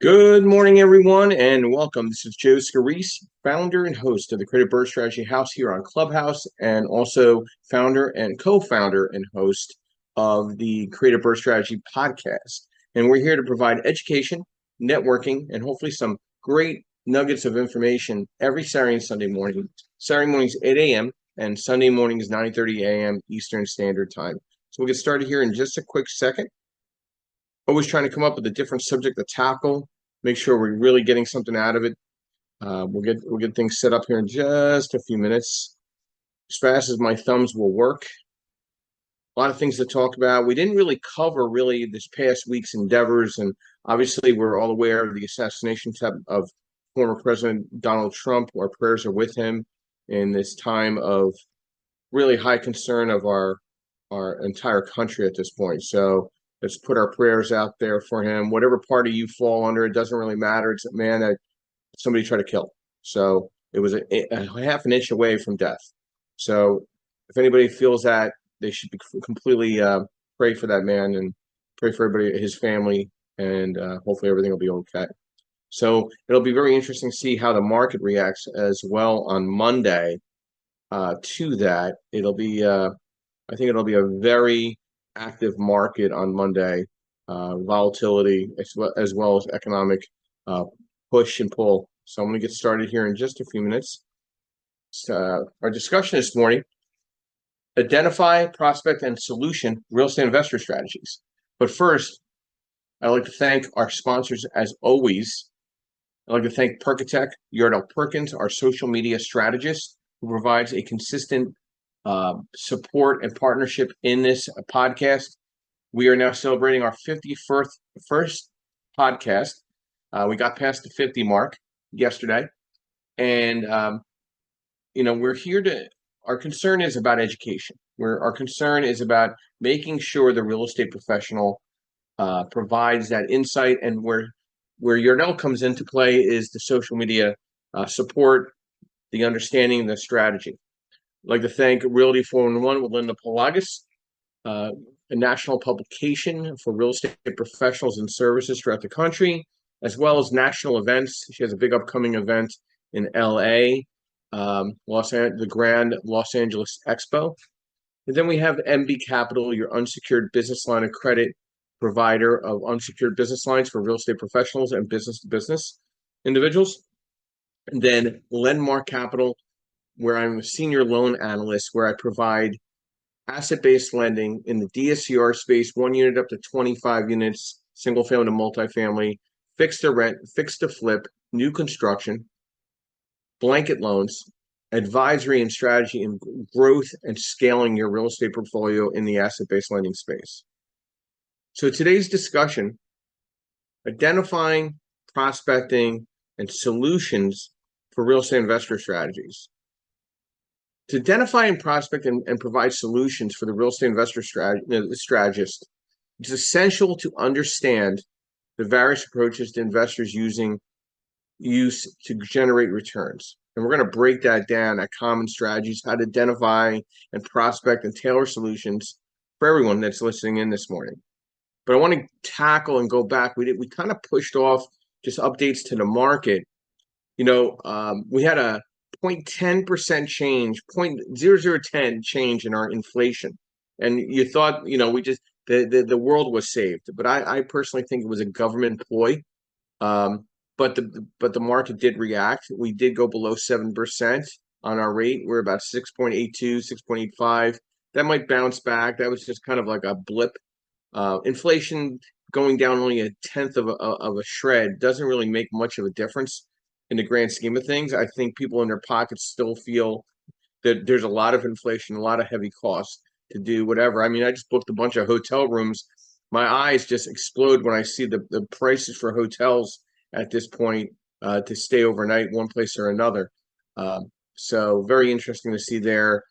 Good morning, everyone, and welcome. This is Joe Scarice, founder and host of the Creative Birth Strategy House here on Clubhouse, and also founder and co-founder and host of the Creative Birth Strategy podcast. And we're here to provide education, networking, and hopefully some great nuggets of information every Saturday and Sunday morning. Saturday mornings 8 a.m. and Sunday mornings 9:30 a.m. Eastern Standard Time. So we'll get started here in just a quick second. Always trying to come up with a different subject to tackle. Make sure we're really getting something out of it. We'll get things set up here in just a few minutes, as fast as my thumbs will work. A lot of things to talk about. We didn't really cover this past week's endeavors, and obviously we're all aware of the assassination attempt of former President Donald Trump. Our prayers are with him in this time of really high concern of our entire country at this point. So let's put our prayers out there for him. Whatever party you fall under, it doesn't really matter. It's a man that somebody tried to kill. So it was a half an inch away from death. So if anybody feels that, they should be completely pray for that man and pray for everybody, his family, and hopefully everything will be okay. So it'll be very interesting to see how the market reacts as well on Monday to that. I think it'll be a very active market on Monday, volatility as well as economic push and pull. So I'm going to get started here in just a few minutes. Our discussion this morning: identify, prospect, and solution real estate investor strategies. But first, I'd like to thank our sponsors as always. I'd like to thank Perkatech, Yardell Perkins, our social media strategist, who provides a consistent support and partnership in this podcast. We are now celebrating our 51st podcast. We got past the 50 mark yesterday, and we're here to. Our concern is about education. Our concern is about making sure the real estate professional provides that insight, and where Yardell comes into play is the social media support, the understanding, the strategy. I'd like to thank Realty 411 with Linda Pelagas, a national publication for real estate professionals and services throughout the country, as well as national events. She has a big upcoming event in LA, the Grand Los Angeles Expo. And then we have MB Capital, your unsecured business line of credit provider of unsecured business lines for real estate professionals and business-to-business individuals. And then Lendmark Capital, where I'm a senior loan analyst, where I provide asset-based lending in the DSCR space, 1 unit up to 25 units, single family to multifamily, fixed to rent, fixed to flip, new construction, blanket loans, advisory and strategy in growth and scaling your real estate portfolio in the asset-based lending space. So today's discussion: identifying, prospecting, and solutions for real estate investor strategies. To identify and prospect and provide solutions for the real estate investor strategist, it's essential to understand the various approaches the investors use to generate returns. And we're going to break that down at common strategies, how to identify and prospect and tailor solutions for everyone that's listening in this morning. But I want to tackle and go back. We kind of pushed off just updates to the market. We had a 0.10% change, 0.0010 change in our inflation, and you thought the world was saved. But I personally think it was a government ploy. But the market did react. We did go below 7% on our rate. We're about 6.82, 6.85. That might bounce back. That was just kind of like a blip. Inflation going down only a tenth of a shred doesn't really make much of a difference in the grand scheme of things. I think people in their pockets still feel that there's a lot of inflation, a lot of heavy costs to do whatever. I mean, I just booked a bunch of hotel rooms. My eyes just explode when I see the prices for hotels at this point to stay overnight one place or another. So very interesting to see there.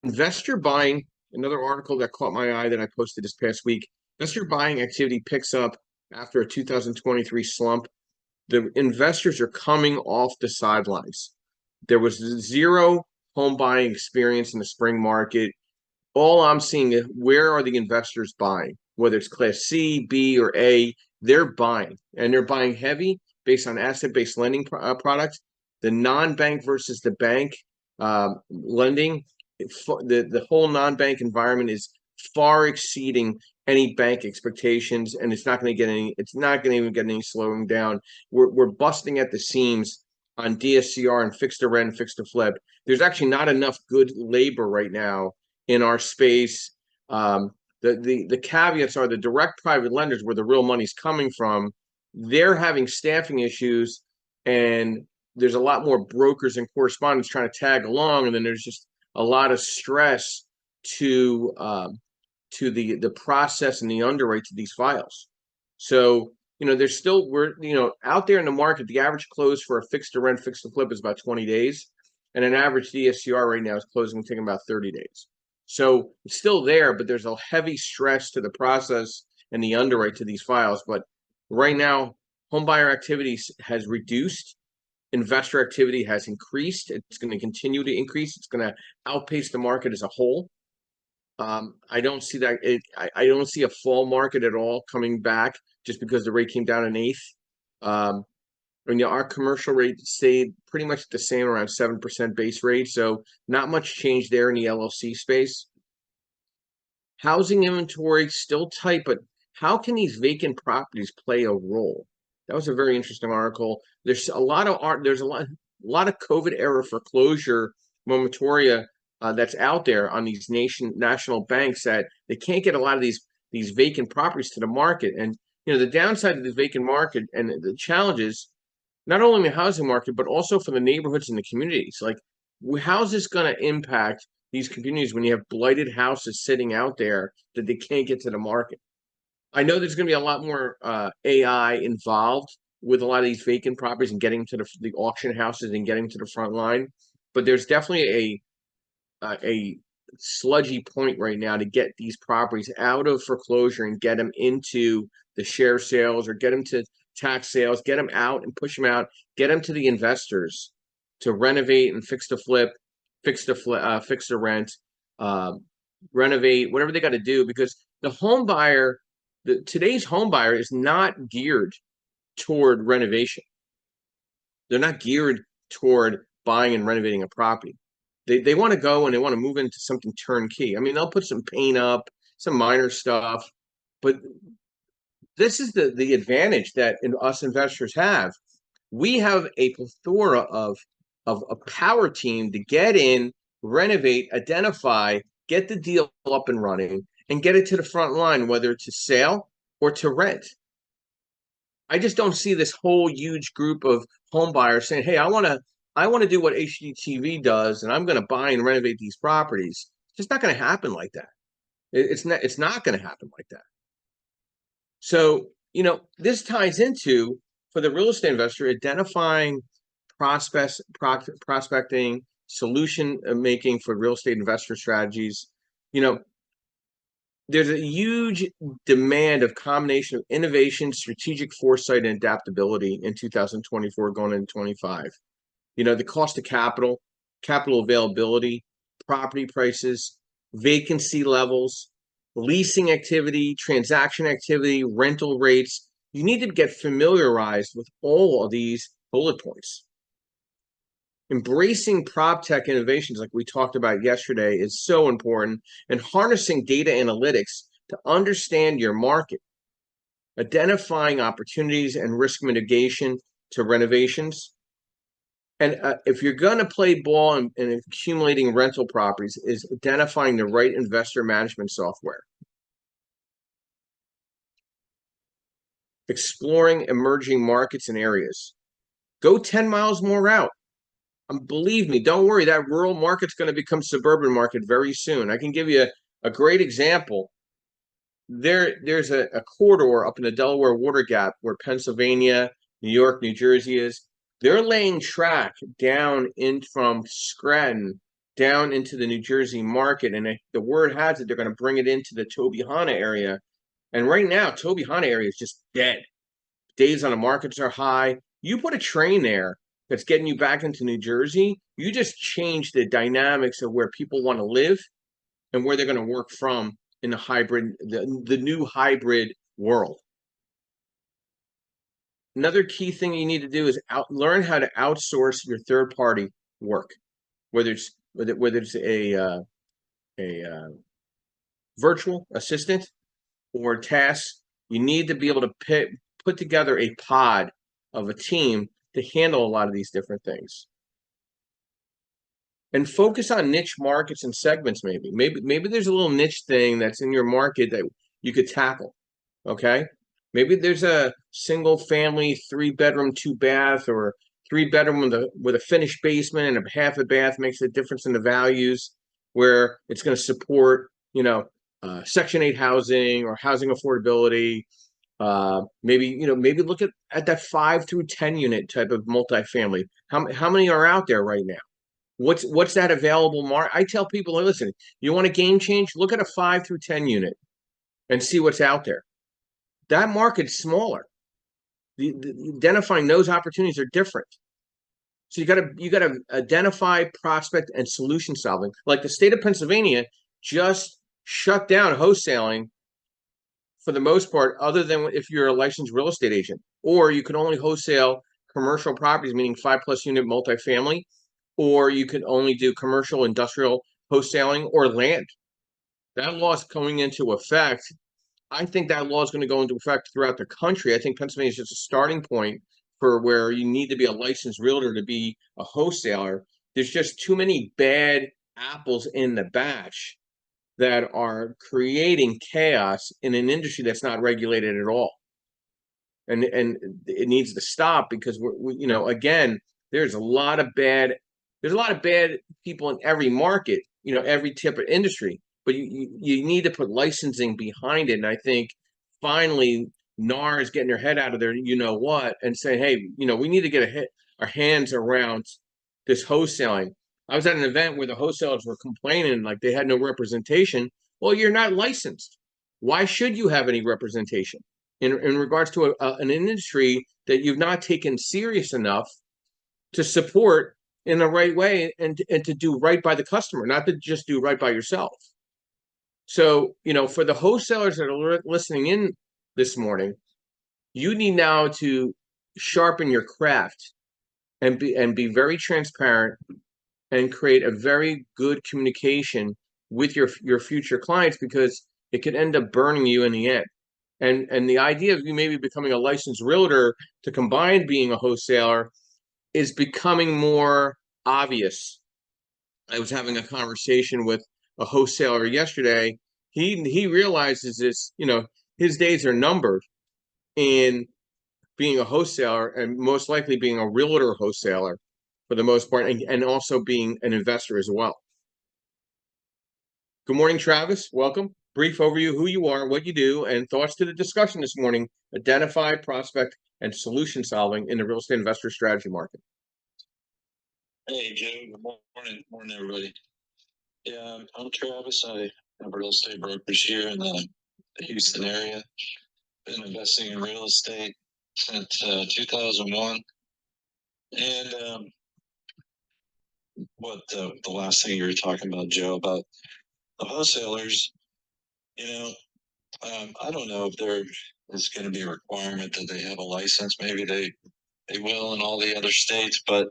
Investor buying, another article that caught my eye that I posted this past week. Investor buying activity picks up after a 2023 slump. The investors are coming off the sidelines. There was zero home buying experience in the spring market. All I'm seeing is, where are the investors buying? whether it's Class C, B, or A, they're buying, and they're buying heavy based on asset-based lending products. The non-bank versus the bank lending, the whole non-bank environment is far exceeding any bank expectations, and it's not going to get any. It's not going to even get any slowing down. We're busting at the seams on DSCR and fixed to rent, fixed to flip. There's actually not enough good labor right now in our space. The caveats are the direct private lenders, where the real money's coming from. They're having staffing issues, and there's a lot more brokers and correspondents trying to tag along, and then there's just a lot of stress to the process and the underwrite to these files. So there's still, we're out there in the market. The average close for a fixed to rent, fixed to flip is about 20 days, and an average DSCR right now is closing taking about 30 days. So it's still there, but there's a heavy stress to the process and the underwrite to these files. But right now, homebuyer activity has reduced. Investor activity has increased. It's going to continue to increase. It's going to outpace the market as a whole. I don't see that. I don't see a fall market at all coming back just because the rate came down an eighth. Our commercial rate stayed pretty much the same, around 7% base rate. So not much change there in the LLC space. Housing inventory still tight, but how can these vacant properties play a role? That was a very interesting article. There's a lot of of COVID era foreclosure moratoria that's out there on these national banks, that they can't get a lot of these vacant properties to the market. And the downside of the vacant market and the challenges, not only in the housing market, but also for the neighborhoods and the communities. Like, how's this going to impact these communities when you have blighted houses sitting out there that they can't get to the market? I know there's going to be a lot more AI involved with a lot of these vacant properties and getting to the auction houses and getting to the front line, but there's definitely a sludgy point right now to get these properties out of foreclosure and get them into the share sales, or get them to tax sales, get them out and push them out, get them to the investors to renovate and fix to flip, fix to rent, renovate, whatever they got to do, because the home buyer, today's home buyer is not geared toward renovation. They're not geared toward buying and renovating a property. They want to go and they want to move into something turnkey. I mean, they'll put some paint up, some minor stuff, but this is the advantage that us investors have. We have a plethora of a power team to get in, renovate, identify, get the deal up and running, and get it to the front line, whether it's to sale or to rent. I just don't see this whole huge group of home buyers saying, "Hey, I want to do what HGTV does, and I'm going to buy and renovate these properties." It's just not going to happen like that. It's not going to happen like that. So, this ties into, for the real estate investor, identifying prospecting, solution making for real estate investor strategies. There's a huge demand of combination of innovation, strategic foresight, and adaptability in 2024 going into 25. The cost of capital availability, property prices, vacancy levels, leasing activity, transaction activity, rental rates. You need to get familiarized with all of these bullet points. Embracing prop tech innovations, like we talked about yesterday, is so important, and harnessing data analytics to understand your market, identifying opportunities and risk mitigation to renovations. And if you're going to play ball in accumulating rental properties, is identifying the right investor management software. Exploring emerging markets and areas. Go 10 miles more out. Believe me, don't worry, that rural market's going to become suburban market very soon. I can give you a great example. There's a corridor up in the Delaware Water Gap where Pennsylvania, New York, New Jersey is. They're laying track down in from Scranton down into the New Jersey market, and the word has it they're going to bring it into the Tobyhanna area. And right now, Tobyhanna area is just dead. Days on the markets are high. You put a train there that's getting you back into New Jersey, you just change the dynamics of where people want to live and where they're going to work from in the new hybrid world. Another key thing you need to do is learn how to outsource your third party work, whether it's a virtual assistant or tasks. You need to be able to put together a pod of a team to handle a lot of these different things. And focus on niche markets and segments. Maybe there's a little niche thing that's in your market that you could tackle. Okay, maybe there's a single family 3-bedroom 2-bath, or 3-bedroom with a finished basement and a half a bath makes a difference in the values, where it's going to support Section 8 housing or housing affordability. Maybe look at that 5 through 10 unit type of multifamily. How many are out there right now? What's that available market? I tell people, listen, you want a game change? Look at a 5 through 10 unit and see what's out there. That market's smaller. Identifying those opportunities are different. So you got to identify, prospect, and solution solving. Like the state of Pennsylvania just shut down wholesaling for the most part, other than if you're a licensed real estate agent, or you can only wholesale commercial properties, meaning 5+ unit multifamily, or you can only do commercial industrial wholesaling or land. That law is coming into effect. I think that law is going to go into effect throughout the country. I think Pennsylvania is just a starting point for where you need to be a licensed realtor to be a wholesaler. There's just too many bad apples in the batch that are creating chaos in an industry that's not regulated at all. And it needs to stop, because again, there's a lot of bad people in every market, every type of industry. But you need to put licensing behind it. And I think finally NAR is getting their head out of there, and saying, hey, we need to get our hands around this wholesaling. I was at an event where the wholesalers were complaining like they had no representation. Well, you're not licensed. Why should you have any representation in regards to an industry that you've not taken serious enough to support in the right way and to do right by the customer, not to just do right by yourself? So, for the wholesalers that are listening in this morning, you need now to sharpen your craft and be very transparent and create a very good communication with your future clients, because it could end up burning you in the end. And the idea of you maybe becoming a licensed realtor to combine being a wholesaler is becoming more obvious. I was having a conversation with a wholesaler yesterday. He realizes this, his days are numbered in being a wholesaler, and most likely being a realtor wholesaler for the most part, and also being an investor as well. Good morning, Travis. Welcome. Brief overview, who you are, what you do, and thoughts to the discussion this morning: identify, prospect, and solution solving in the real estate investor strategy market. Hey, Joe. Good morning, everybody. Yeah, I'm Travis. I have a real estate brokerage here in the Houston area. Been investing in real estate since 2001. And what the last thing you were talking about, Joe, about the wholesalers, I don't know if there is going to be a requirement that they have a license. Maybe they will in all the other states, but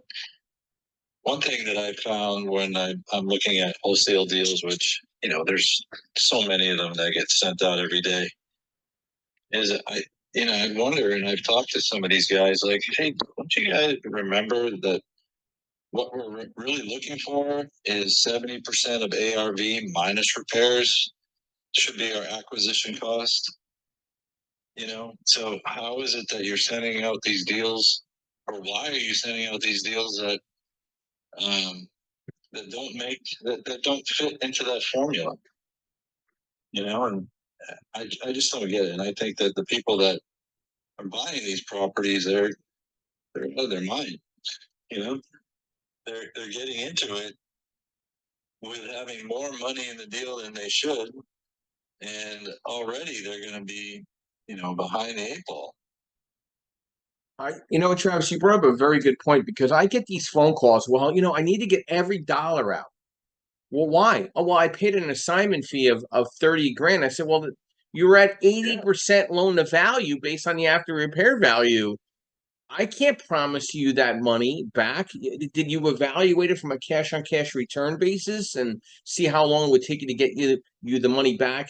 one thing that I found when I'm looking at wholesale deals, which, there's so many of them that get sent out every day, is I wonder, and I've talked to some of these guys, like, hey, don't you guys remember that what we're really looking for is 70% of ARV minus repairs should be our acquisition cost? So how is it that you're sending out these deals, or why are you sending out these deals that that don't fit into that formula? And I just don't get it. And I think that the people that are buying these properties, they're out of their mind. They're getting into it with having more money in the deal than they should, and already they're going to be behind the 8 ball. Travis, you brought up a very good point, because I get these phone calls. Well, I need to get every dollar out. Well, why? Oh, well, I paid an assignment fee of 30 grand. I said, well, you were at 80% loan to value based on the after repair value. I can't promise you that money back. Did you evaluate it from a cash on cash return basis and see how long it would take you to get you the money back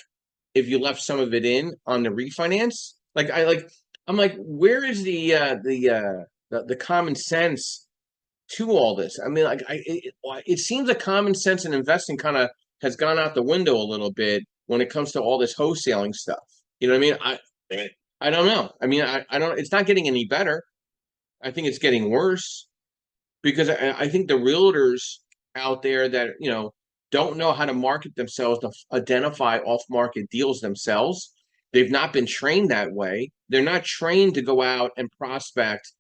if you left some of it in on the refinance? I'm like, where is the common sense to all this? I mean, it seems like common sense in investing kind of has gone out the window a little bit when it comes to all this wholesaling stuff. You know what I mean? Right. I don't know. I mean, I don't. It's not getting any better. I think it's getting worse because I think the realtors out there that don't know how to market themselves to identify off-market deals themselves. They've not been trained that way. They're not trained to go out and prospect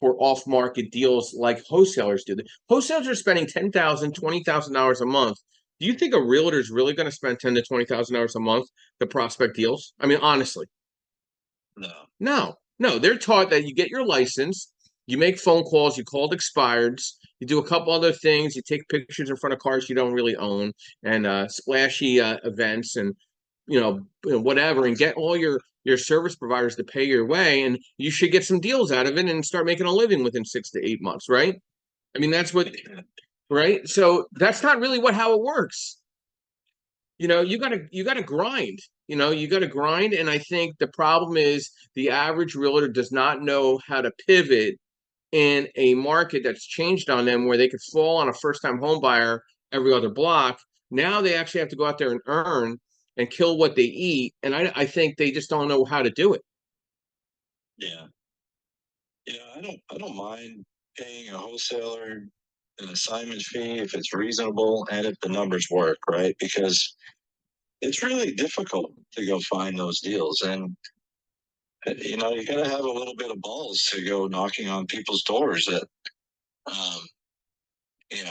for off-market deals like wholesalers do. Wholesalers are spending $10,000, $20,000 a month. Do you think a realtor is really going to spend $10,000 to $20,000 a month to prospect deals? I mean, honestly, No. no. They're taught that you get your license, you make phone calls, you called expireds, you do a couple other things, you take pictures in front of cars you don't really own, and splashy events, and whatever, and get all your service providers to pay your way, and you should get some deals out of it and start making a living within 6 to 8 months, right? I mean, that's what, right? So that's not really how it works. You gotta grind. You gotta grind, and I think the problem is the average realtor does not know how to pivot in a market that's changed on them, where they could fall on a first-time home buyer every other block. Now they actually have to go out there and earn and kill what they eat, and I think they just don't know how to do it. Yeah. I don't mind paying a wholesaler an assignment fee if it's reasonable and if the numbers work, right? Because it's really difficult to go find those deals. And, you got to have a little bit of balls to go knocking on people's doors that, um,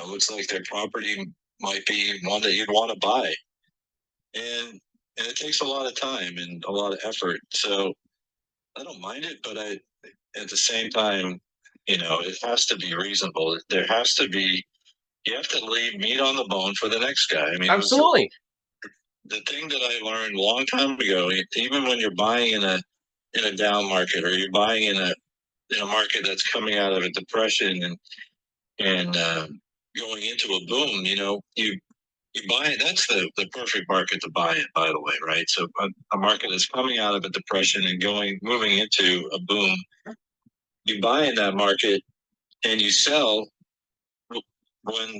looks like their property might be one that you'd want to buy. And it takes a lot of time and a lot of effort. So I don't mind it, but at the same time, it has to be reasonable. There has to be, you have to leave meat on the bone for the next guy. I mean, Absolutely. the thing that I learned a long time ago, even when you're buying in a down market, or you're buying in a market that's coming out of a depression and going into a boom, you buy it. That's the perfect market to buy it, by the way, right? So a market that's coming out of a depression and moving into a boom, you buy in that market and you sell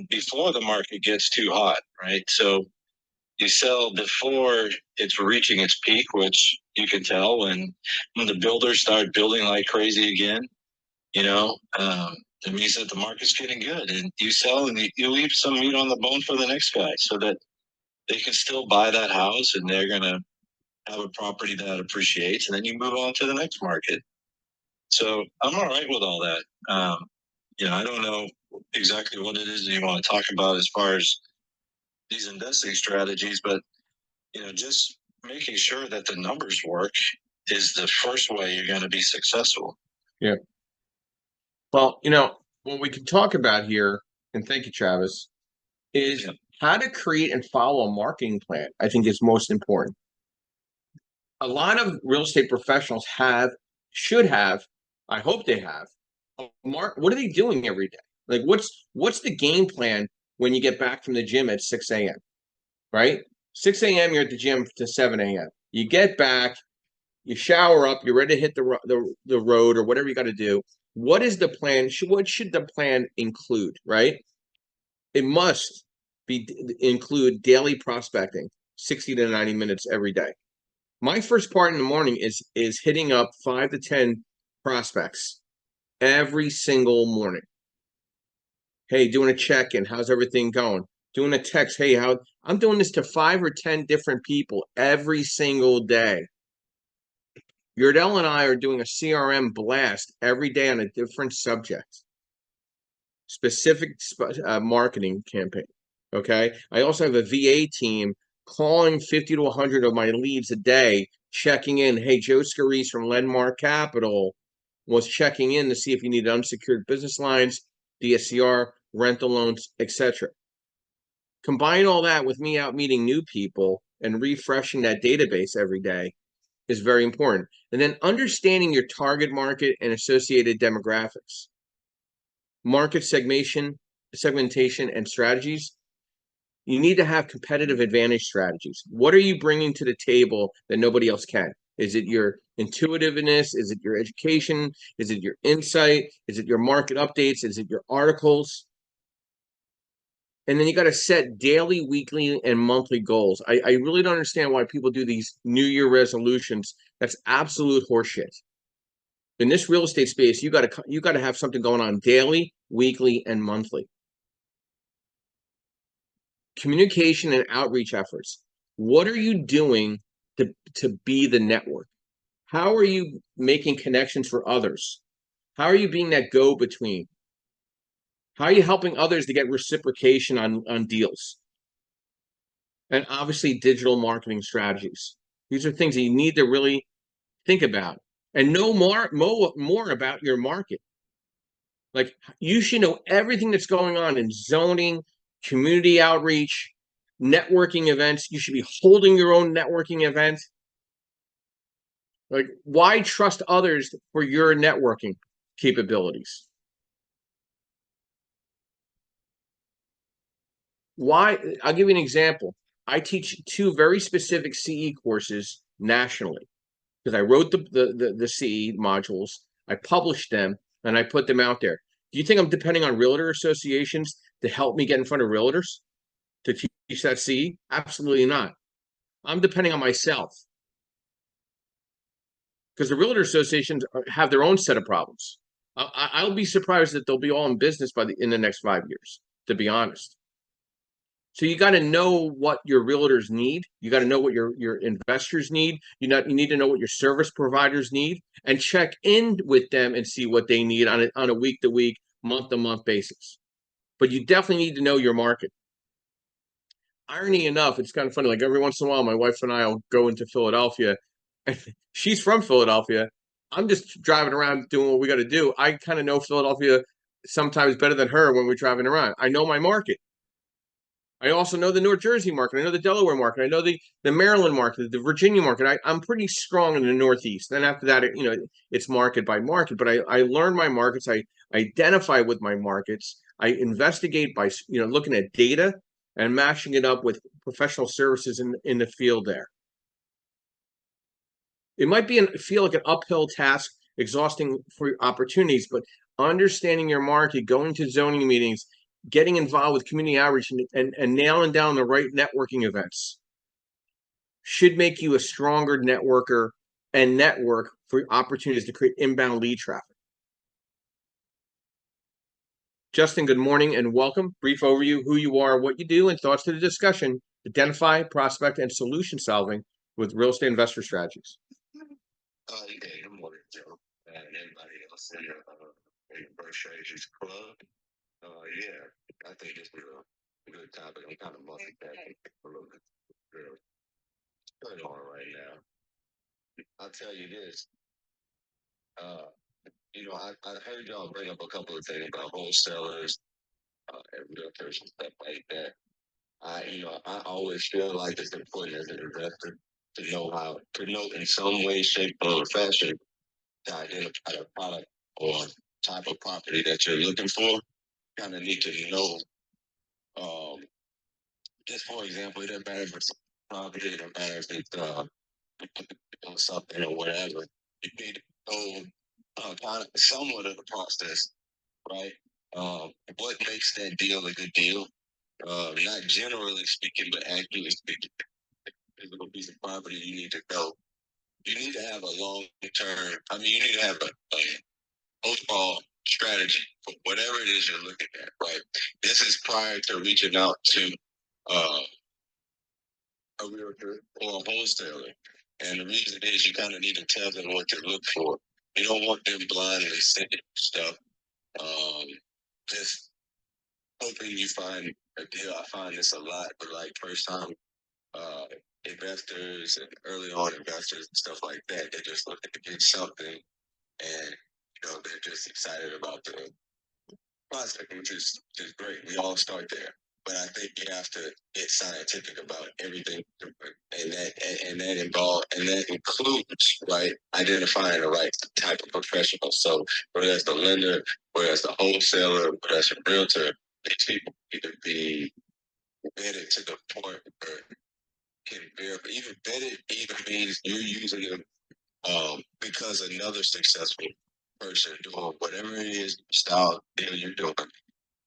before the market gets too hot, right? So you sell before it's reaching its peak, which you can tell when the builders start building like crazy again. It means that the market's getting good, and you sell and you leave some meat on the bone for the next guy, so that they can still buy that house and they're gonna have a property that appreciates, and then you move on to the next market. So I'm all right with all that. I don't know exactly what it is that you want to talk about as far as these investing strategies, but just making sure that the numbers work is the first way you're going to be successful. Yeah. Well, what we can talk about here, and thank you, Travis, is how to create and follow a marketing plan. I think is most important. A lot of real estate professionals should have, I hope they have, what are they doing every day? Like, what's the game plan when you get back from the gym at 6 a.m., right? 6 a.m., you're at the gym to 7 a.m. You get back, you shower up, you're ready to hit the road or whatever you got to do. What is the plan? What should the plan include, right? It must include daily prospecting, 60 to 90 minutes every day. My first part in the morning is hitting up 5 to 10 prospects every single morning. Hey, doing a check-in. How's everything going? Doing a text. Hey, I'm doing this to 5 or 10 different people every single day. Yurdell and I are doing a CRM blast every day on a different subject, specific marketing campaign. Okay. I also have a VA team calling 50 to 100 of my leads a day, checking in. Hey, Joe Scarice from Landmark Capital was checking in to see if you need unsecured business lines, DSCR, rental loans, etc. Combine all that with me out meeting new people and refreshing that database every day is very important. And then understanding your target market and associated demographics, market segmentation, and strategies. You need to have competitive advantage strategies. What are you bringing to the table that nobody else can? Is it your intuitiveness? Is it your education? Is it your insight? Is it your market updates? Is it your articles? And then you got to set daily, weekly, and monthly goals. I really don't understand why people do these New Year resolutions. That's absolute horseshit. In this real estate space, you got to have something going on daily, weekly, and monthly. Communication and outreach efforts. What are you doing to be the network? How are you making connections for others? How are you being that go-between? How are you helping others to get reciprocation on deals? And obviously, digital marketing strategies. These are things that you need to really think about and know more about your market. Like, you should know everything that's going on in zoning, community outreach, networking events. You should be holding your own networking event. Like, why trust others for your networking capabilities? Why? I'll give you an example. I teach two very specific CE courses nationally because I wrote the CE modules, I published them, and I put them out there. Do you think I'm depending on realtor associations to help me get in front of realtors to teach that CE? Absolutely not. I'm depending on myself because the realtor associations have their own set of problems. I'll be surprised that they'll be all in business in the next 5 years, to be honest. So you got to know what your realtors need. You got to know what your investors need. You need to know what your service providers need, and check in with them and see what they need on a week to week, month to month basis. But you definitely need to know your market. Irony enough, it's kind of funny. Like every once in a while, my wife and I will go into Philadelphia. She's from Philadelphia. I'm just driving around doing what we got to do. I kind of know Philadelphia sometimes better than her when we're driving around. I know my market. I also know the New Jersey market. I know the Delaware market. I know the Maryland market, the Virginia market. I'm pretty strong in the Northeast. Then after that, it's market by market. But I learn my markets. I identify with my markets. I investigate by looking at data and matching it up with professional services in the field there. It might feel like an uphill task, exhausting for opportunities, but understanding your market, going to zoning meetings, getting involved with community outreach and nailing down the right networking events should make you a stronger networker and network for opportunities to create inbound lead traffic. Justin, good morning and welcome. Brief overview, who you are, what you do, and thoughts to the discussion. Identify, prospect, and solution solving with real estate investor strategies. Yeah, good morning, Joe, and everybody else in the Birth Strategies Club. Yeah, I think it's a good topic. I'm kind of multitasking a little bit. Going on right now. I'll tell you this. I heard y'all bring up a couple of things about wholesalers and realtors and stuff like that. I always feel like it's important as an investor to know in some way, shape, or fashion to identify a product or type of property that you're looking for. Kind of need to know. Just for example, it doesn't matter if it's property, it doesn't matter if it's something or whatever. You need to know kind of somewhat of the process, right? What makes that deal a good deal? Not generally speaking, but actually speaking. Physical piece of property, you need to know. You need to have a long term. You need to have a overall strategy for whatever it is you're looking at, right? This is prior to reaching out to a realtor or a wholesaler. And the reason is you kind of need to tell them what to look for. You don't want them blindly sending stuff. Just hoping you find a deal. I find this a lot, but like first time investors and early on investors and stuff like that, they're just looking to get something, and they're just excited about the prospect, which is great. We all start there, but I think you have to get scientific about everything, and that includes, right, identifying the right type of professional. So whether that's the lender, whether that's the wholesaler, whether that's a realtor, these people need to be vetted to the point where can verify. Even vetted even means you're using them because another successful person doing whatever it is style deal you're doing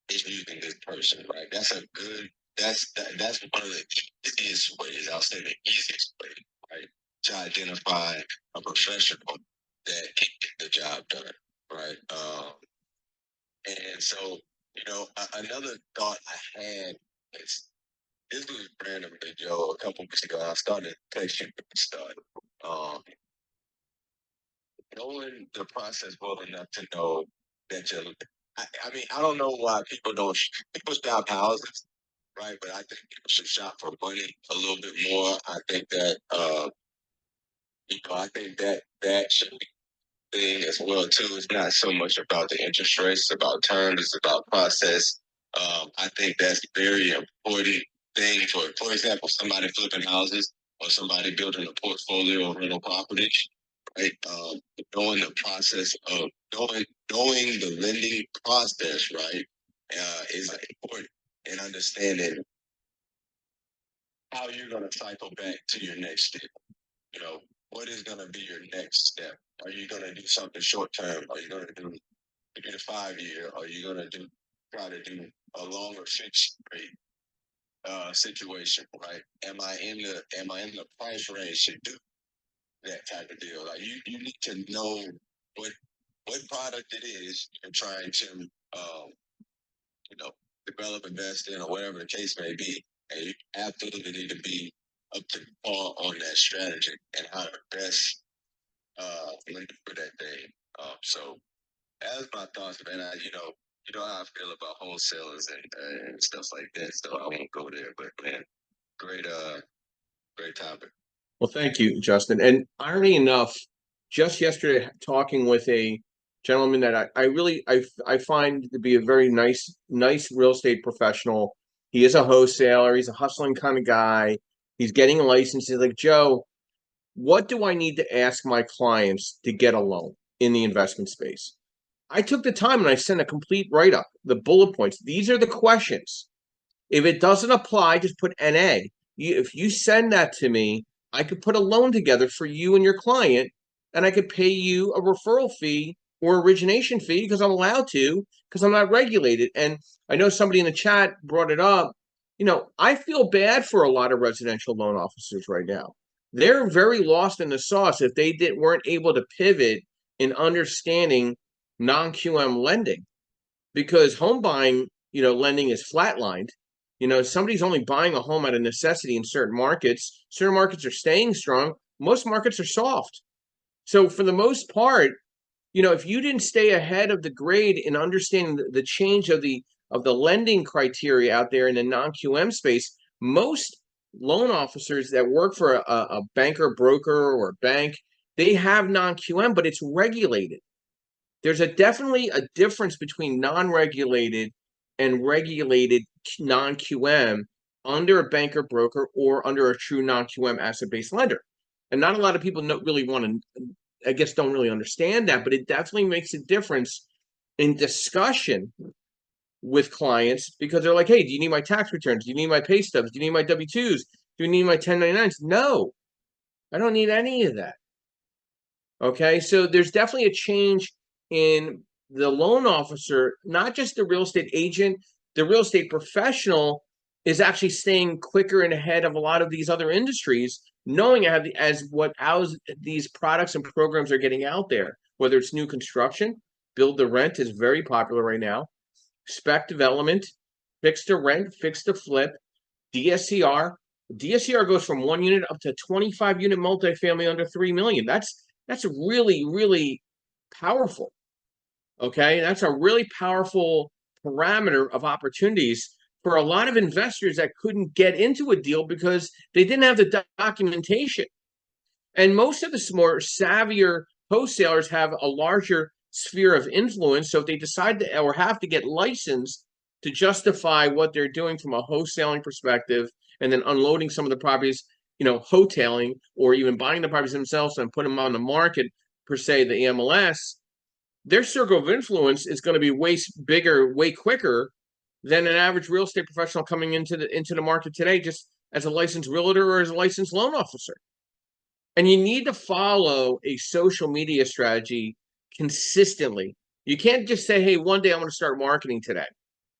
is using this person, right? That's a good. That's one of the easiest ways. I'll say the easiest way, right, to identify a professional that can get the job done, right? And so, another thought I had is this was randomly, Joe, a couple weeks ago. I started texting stuff. Um, Knowing the process well enough to know that you're. I mean, I don't know why people shop houses, right? But I think people should shop for money a little bit more. I think that, I think that should be thing as well too. It's not so much about the interest rates, it's about terms, it's about process. I think that's very important thing for example, somebody flipping houses or somebody building a portfolio of rental properties, right? Knowing the process of knowing the lending process, right, is important and understanding how you're going to cycle back to your next step. You know, what is going to be your next step? Are you going to do something short term? Are you going to do the 5 year? Are you going to try to do a longer fixed rate situation? Right? Am I in the price range to do that type of deal? Like you need to know what what product it is you're trying to you know develop, invest in, or whatever the case may be, and you absolutely need to be up to par on that strategy and how to best for that thing. So that's my thoughts, man. You know how I feel about wholesalers and stuff like that. So I won't go there, but man, great, great topic. Well, thank you, Justin. And irony enough, just yesterday talking with a gentleman that I really I find to be a very nice real estate professional. He is a wholesaler. He's a hustling kind of guy. He's getting a license. He's like, Joe, what do I need to ask my clients to get a loan in the investment space? I took the time and I sent a complete write up, the bullet points. These are the questions. If it doesn't apply, just put NA. If you send that to me, I could put a loan together for you and your client, and I could pay you a referral fee or origination fee because I'm allowed to, because I'm not regulated. And I know somebody in the chat brought it up. I feel bad for a lot of residential loan officers right now. They're very lost in the sauce if they weren't able to pivot in understanding non-QM lending, because home buying, lending is flatlined. Somebody's only buying a home out of necessity in certain markets. Certain markets are staying strong. Most markets are soft. So for the most part, if you didn't stay ahead of the grade in understanding the change of the lending criteria out there in the non-QM space, most loan officers that work for a banker, broker, or a bank, they have non-QM, but it's regulated. There's definitely a difference between non-regulated and regulated non-QM under a banker, broker, or under a true non-QM asset-based lender. And not a lot of people really want to, I guess, don't really understand that, but it definitely makes a difference in discussion with clients, because they're like, hey, do you need my tax returns? Do you need my pay stubs? Do you need my W-2s? Do you need my 1099s? No, I don't need any of that. Okay, so there's definitely a change in the loan officer, not just the real estate agent. The real estate professional is actually staying quicker and ahead of a lot of these other industries, knowing how these products and programs are getting out there, whether it's new construction. Build to rent is very popular right now. Spec development, fixed to rent, fixed to flip, DSCR. DSCR goes from 1 unit up to 25 unit multifamily under 3 million. That's really, really powerful. Okay, that's a really powerful parameter of opportunities for a lot of investors that couldn't get into a deal because they didn't have the documentation. And most of the more savvier wholesalers have a larger sphere of influence. So if they decide to or have to get licensed, to justify what they're doing from a wholesaling perspective, and then unloading some of the properties, hoteling or even buying the properties themselves and putting them on the market, per se, the MLS, their circle of influence is going to be way bigger, way quicker than an average real estate professional coming into the market today, just as a licensed realtor or as a licensed loan officer. And you need to follow a social media strategy consistently. You can't just say, hey, one day I'm going to start marketing today,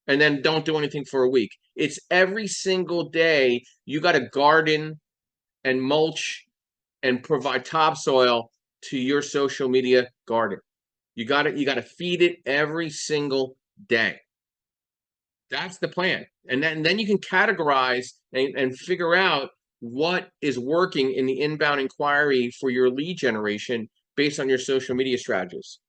and then don't do anything for a week. It's every single day you got to garden and mulch and provide topsoil to your social media garden. You got to feed it every single day. That's the plan. And then you can categorize and figure out what is working in the inbound inquiry for your lead generation based on your social media strategies.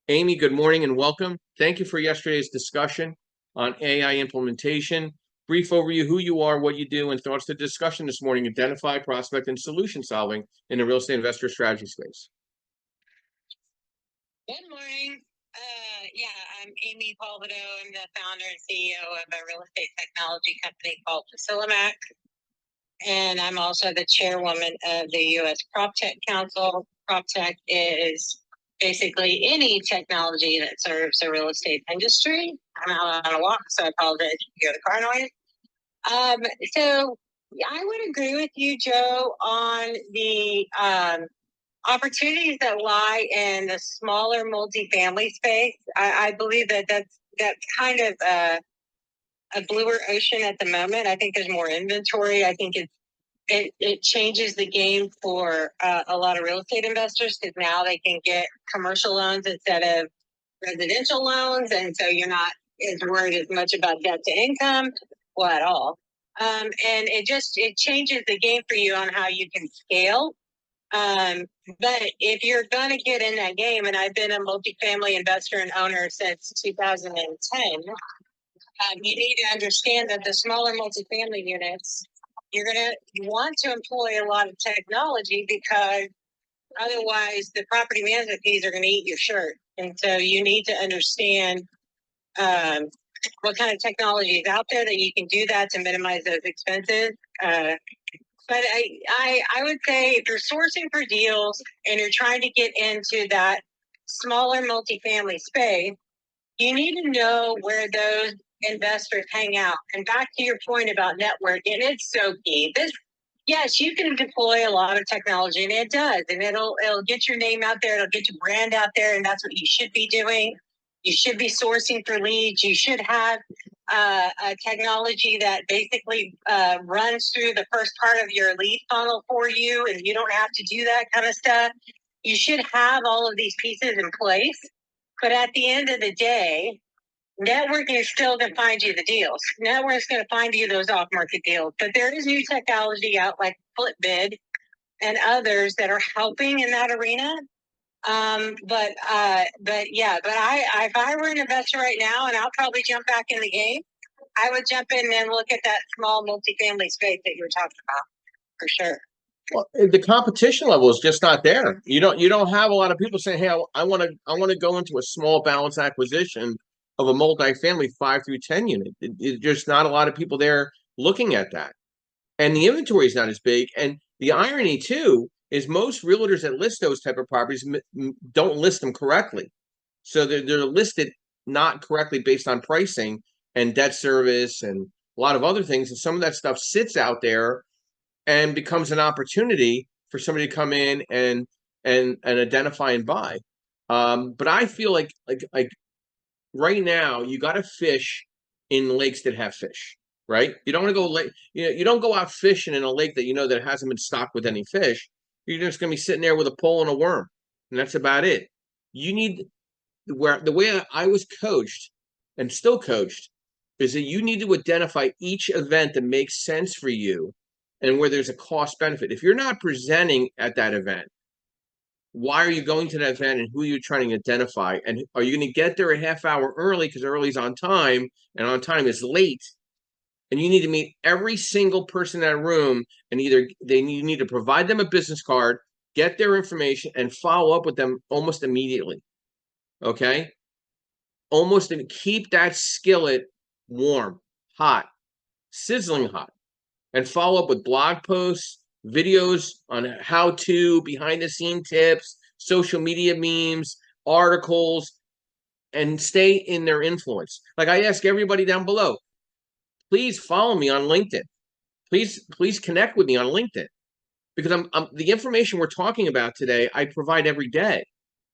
Amy, good morning and welcome. Thank you for yesterday's discussion on AI implementation. Brief overview, who you are, what you do, and thoughts to the discussion this morning: identify, prospect, and solution solving in the real estate investor strategy space. Good morning. Yeah, I'm Amy Palvido. I'm the founder and CEO of a real estate technology company called Facilimac. And I'm also the chairwoman of the U.S. PropTech Council. PropTech is basically any technology that serves the real estate industry. I'm out on a walk, so I apologize if you hear the car noise. So I would agree with you, Joe, on the opportunities that lie in the smaller multifamily space. I believe that's kind of a bluer ocean at the moment. I think there's more inventory. I think it changes the game for a lot of real estate investors, because now they can get commercial loans instead of residential loans, and so you're not as worried as much about debt to income, well, at all. And it changes the game for you on how you can scale. But if you're going to get in that game, and I've been a multifamily investor and owner since 2010, you need to understand that the smaller multifamily units, you're going to want to employ a lot of technology, because otherwise the property management fees are going to eat your shirt. And so you need to understand what kind of technology is out there that you can do that to minimize those expenses. But I would say, if you're sourcing for deals and you're trying to get into that smaller multifamily space, you need to know where those investors hang out. And back to your point about networking, it's so key. Yes, you can deploy a lot of technology, and it does, and it'll get your name out there, it'll get your brand out there, and that's what you should be doing. You should be sourcing for leads. You should have a technology that basically runs through the first part of your lead funnel for you, and you don't have to do that kind of stuff. You should have all of these pieces in place. But at the end of the day, networking is still going to find you the deals. Networking is going to find you those off-market deals. But there is new technology out like FlipBid and others that are helping in that arena. But if I were an investor right now, and I'll probably jump back in the game, I would jump in and look at that small multifamily space that you were talking about, for sure. Well, the competition level is just not there. You don't have a lot of people saying, "Hey, I want to go into a small balance acquisition of a multifamily 5 through 10 unit." There's just not a lot of people there looking at that, and the inventory is not as big. And the irony too is most realtors that list those type of properties don't list them correctly, so they're listed not correctly based on pricing and debt service and a lot of other things, and some of that stuff sits out there and becomes an opportunity for somebody to come in and identify and buy. But I feel like right now you got to fish in lakes that have fish, right? You don't want to go lake, you don't go out fishing in a lake that that hasn't been stocked with any fish. You're just going to be sitting there with a pole and a worm, and that's about it. You need the way I was coached and still coached is that you need to identify each event that makes sense for you and where there's a cost benefit. If you're not presenting at that event, why are you going to that event, and who are you trying to identify? And are you going to get there a half hour early because early is on time and on time is late? And you need to meet every single person in that room, and you need to provide them a business card, get their information, and follow up with them almost immediately. Okay? almost and keep that skillet warm, hot, sizzling hot, and follow up with blog posts, videos on how to, behind the scene tips, social media memes, articles, and stay in their influence. Like I ask everybody down below, please follow me on LinkedIn. Please connect with me on LinkedIn, because I'm the information we're talking about today, I provide every day.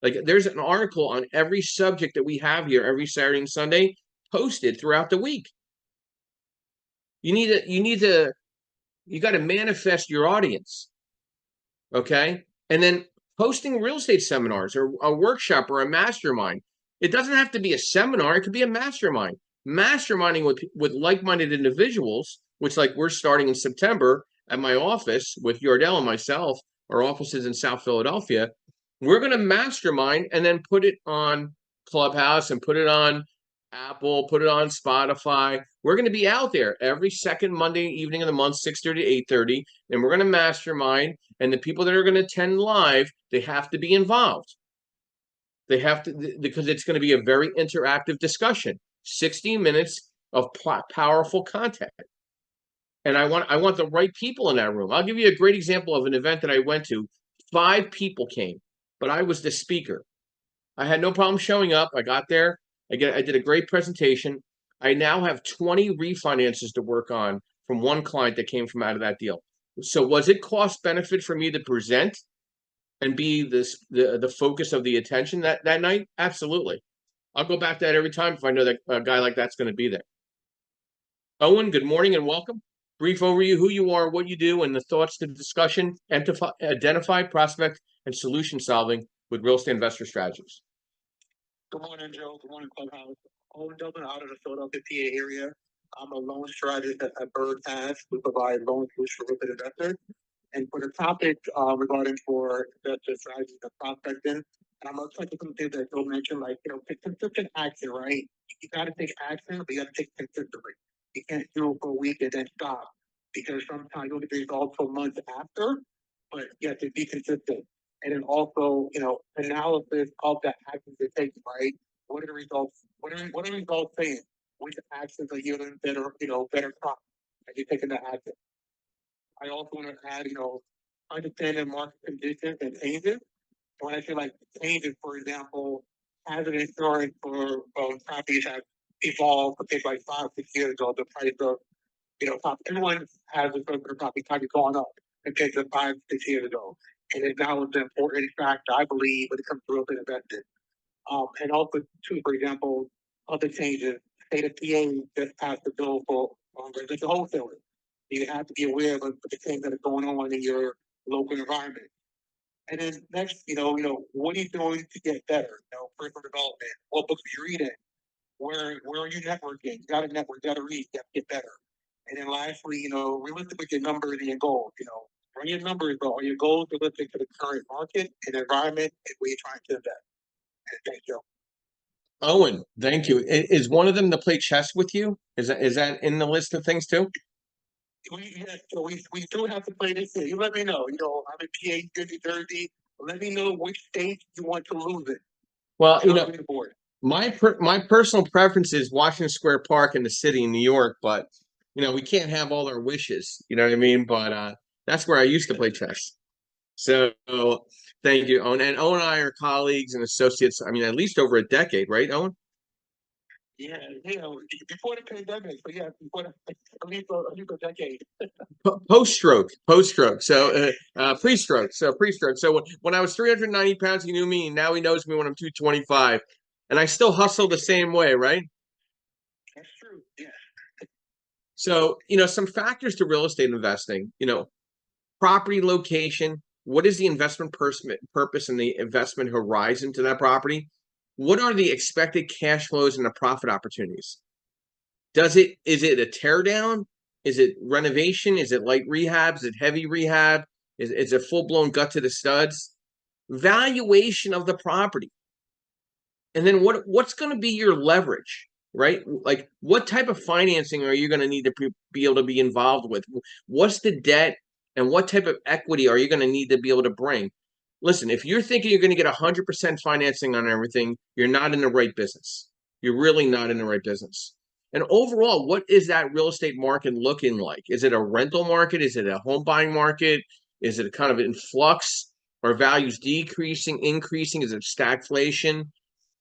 Like there's an article on every subject that we have here every Saturday and Sunday posted throughout the week. You got to manifest your audience. Okay. And then posting real estate seminars or a workshop or a mastermind. It doesn't have to be a seminar. It could be a mastermind. Masterminding with like-minded individuals, which like we're starting in September at my office with Yardell and myself, our offices in South Philadelphia. We're going to mastermind and then put it on Clubhouse and put it on Apple, put it on Spotify. We're going to be out there every second Monday evening of the month, 6:30 to 8:30, and we're going to mastermind. And the people that are going to attend live, they have to be involved. They have to, because it's going to be a very interactive discussion, 60 minutes of powerful content. And I want the right people in that room. I'll give you a great example of an event that I went to. 5 people came, but I was the speaker. I had no problem showing up. I got there. I did a great presentation. I now have 20 refinances to work on from one client that came from out of that deal. So was it cost benefit for me to present and be the focus of the attention that night? Absolutely. I'll go back to that every time if I know that a guy like that's going to be there. Owen, good morning and welcome. Brief overview, who you are, what you do, and the thoughts to discussion, identify, prospect, and solution solving with real estate investor strategies. Good morning, Joe. Good morning, Clubhouse. Owen Dublin out of the Philadelphia, PA area. I'm a loan strategist at Bird has. We provide loan solutions for real estate investors. And for the topic regarding for investor strategies and prospecting, and I'm going to touch on some things that Joe mentioned, like, consistent action, right? You got to take action, but you got to take it consistently. You can't do it for a week and then stop, because sometimes you'll get the results for months after, but you have to be consistent. And then also, analysis of the actions you're taking, right? What are the results? What are the results saying? Which actions are yielding better, better crops as you're taking the action? I also want to add, understanding market conditions and changes. When I say like changes, for example, hazard insurance for properties have evolved compared to like 5-6 years ago. The price of, everyone has a certain property type going up compared to 5-6 years ago. And it now is an important factor, I believe, when it comes to real estate investing. And also, too, for example, other changes. State of PA just passed the bill for residential wholesalers. You have to be aware of the things that are going on in your local environment. And then next, what are you doing to get better? Personal development. What books are you reading? Where are you networking? You got to network, you got to read, you got to get better. And then lastly, realistic with your numbers and your goals. When your numbers go, are your goals realistic to the current market and environment and where you're trying to invest? And thank you. Owen, thank you. Is one of them to play chess with you? Is that in the list of things too? We do have to play this here. You let me know. I'm in PA, New Jersey. Let me know which state you want to lose it. Well, my personal preference is Washington Square Park in the city in New York, but we can't have all our wishes. You know what I mean? But that's where I used to play chess. So thank you, Owen. And Owen and I are colleagues and associates. I mean, at least over a decade, right, Owen? Yeah, before the pandemic, but yeah, at least a decade. Post-stroke. So pre-stroke. So when I was 390 pounds, he knew me, and now he knows me when I'm 225, and I still hustle the same way, right? That's true. Yeah. So some factors to real estate investing. Property location. What is the investment purpose and the investment horizon to that property? What are the expected cash flows and the profit opportunities? Is it a tear down? Is it renovation? Is it light rehab? Is it heavy rehab? Is it full-blown gut to the studs? Valuation of the property. And then what's going to be your leverage, right? Like what type of financing are you going to need to be able to be involved with? What's the debt and what type of equity are you going to need to be able to bring? Listen, if you're thinking you're going to get 100% financing on everything, you're not in the right business. you're really not in the right business. And overall, what is that real estate market looking like? Is it a rental market? Is it a home buying market? Is it kind of in flux? Are values decreasing, increasing? Is it stagflation?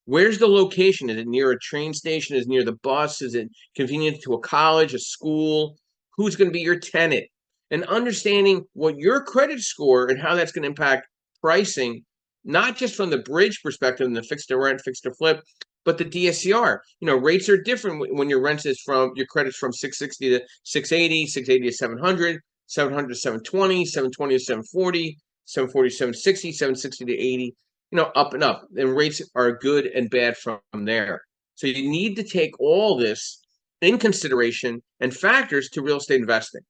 Where's the location? Is it near a train station? Is it near the bus? Is it convenient to a college, a school? Who's going to be your tenant? And understanding what your credit score and how that's going to impact pricing, not just from the bridge perspective and the fixed to rent, fixed to flip, but the DSCR. Rates are different when your rent is from your credit's from 660 to 680, 680 to 700, 700 to 720, 720 to 740, 740 to 760, 760 to 80, up and up. And rates are good and bad from there. So you need to take all this in consideration and factors to real estate investing.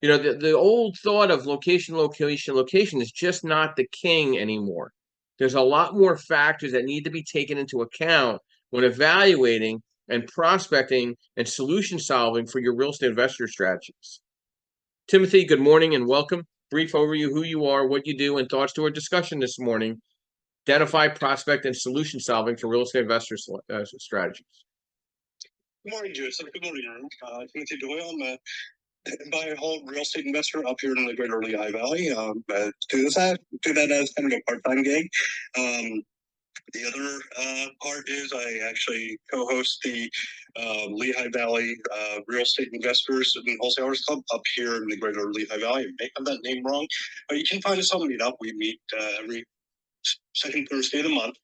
The old thought of location is just not the king anymore. There's a lot more factors that need to be taken into account when evaluating and prospecting and solution solving for your real estate investor strategies. Timothy, good morning and welcome. Brief overview, who you are, what you do, and thoughts to our discussion this morning. Identify, prospect, and solution solving for real estate investor strategies. Good morning, Joseph. Good morning, everyone. Timothy Doyle. I'm a buy and hold real estate investor up here in the greater Lehigh Valley. Do that as kind of a part-time gig. The other part is I actually co-host the Lehigh Valley Real Estate Investors and Wholesalers Club up here in the greater Lehigh Valley. I may have that name wrong, but you can find us on Meetup. We meet every second Thursday of the month.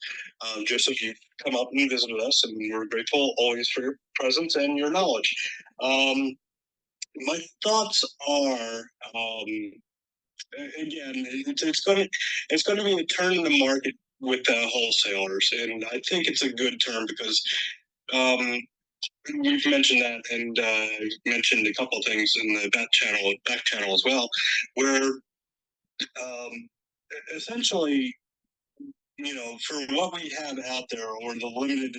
Joseph, you come up and visit us, and we're grateful always for your presence and your knowledge. My thoughts are, again, it's going to be a turn in the market with wholesalers, and I think it's a good term because we've mentioned that, and mentioned a couple of things in the back channel as well, where essentially, for what we have out there, or the limited